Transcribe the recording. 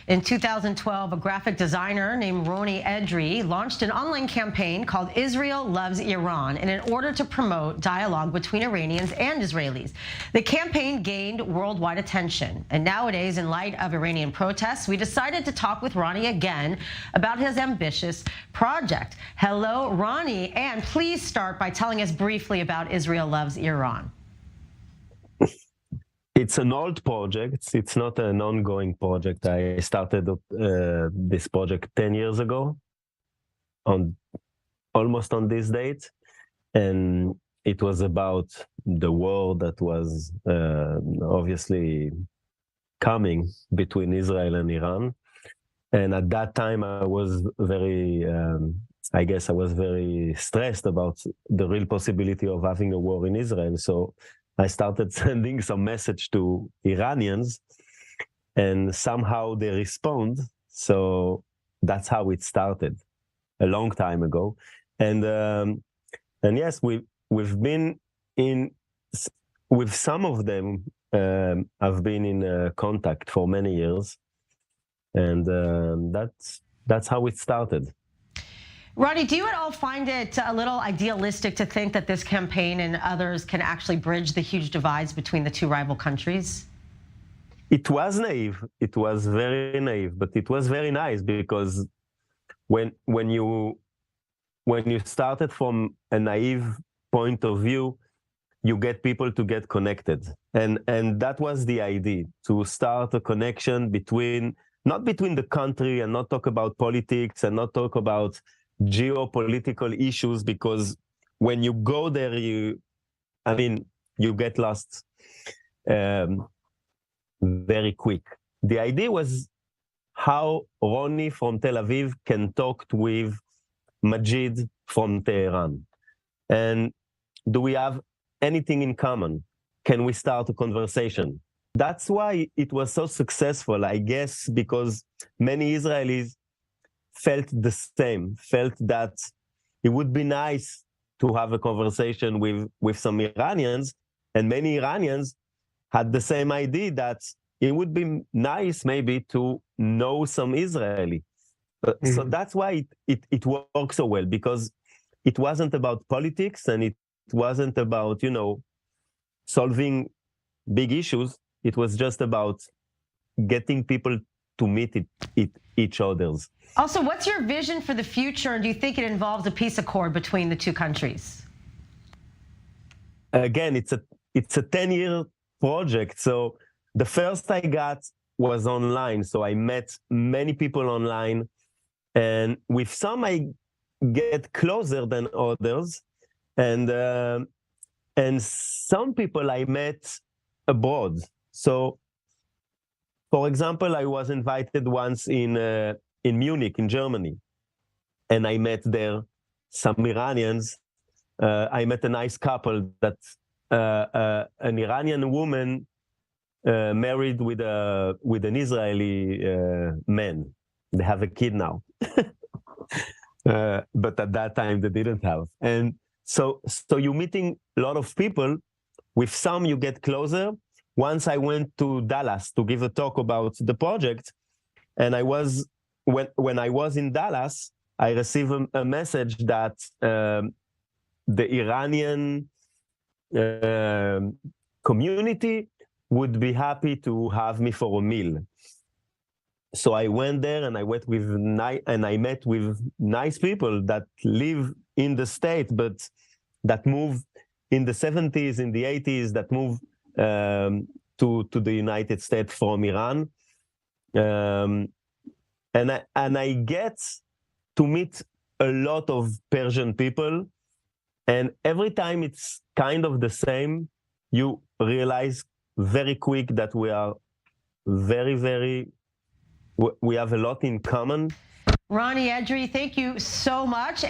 In 2012, a graphic designer named Ronny Edri launched an online campaign called Israel Loves Iran in order to promote dialogue between Iranians and Israelis. The campaign gained worldwide attention, and nowadays, in light of Iranian protests, we decided to talk with Ronny again about his ambitious project. Hello, Ronny, and please start by telling us briefly about Israel Loves Iran. It's an old project. It's not an ongoing project. I started this project 10 years ago, almost on this date. And it was about the war that was obviously coming between Israel and Iran. And at that time, I was very, I guess I was very stressed about the real possibility of having a war in Israel. So I started sending some message to Iranians, and somehow they respond. So that's how it started a long time ago. And yes, we've been in with some of them. I've been in contact for many years, and that's how it started. Ronny, do you at all find it a little idealistic to think that this campaign and others can actually bridge the huge divides between the two rival countries? It was naive. It was very naive, but it was very nice because when you started from a naive point of view, you get people to get connected, and that was the idea, to start a connection not between the country, and not talk about politics, and not talk about geopolitical issues, because when you go there, you get lost very quick. The idea was how Ronny from Tel Aviv can talk with Majid from Tehran. And do we have anything in common? Can we start a conversation? That's why it was so successful, I guess, because many Israelis felt the same, felt that it would be nice to have a conversation with some Iranians, and many Iranians had the same idea that it would be nice maybe to know some Israeli. So that's why it worked so well, because it wasn't about politics, and it wasn't about, solving big issues. It was just about getting people to meet each other's. Also, what's your vision for the future, and do you think it involves a peace accord between the two countries? Again, it's a 10-year project. So the first I got was online. So I met many people online, and with some I get closer than others, and some people I met abroad. So, for example, I was invited once in Munich, in Germany, and I met there some Iranians. I met a nice couple that an Iranian woman married with an Israeli man. They have a kid now, but at that time they didn't have. And so you're meeting a lot of people. With some you get closer. Once I went to Dallas to give a talk about the project, and when I was in Dallas, I received a message that the Iranian community would be happy to have me for a meal. So I went there, and I met with nice people that live in the state, but that moved in the 70s, in the 80s, that moved to the United States from Iran. And I get to meet a lot of Persian people, and every time it's kind of the same. You realize very quick that we are we have a lot in common. Ronny Edri, thank you so much.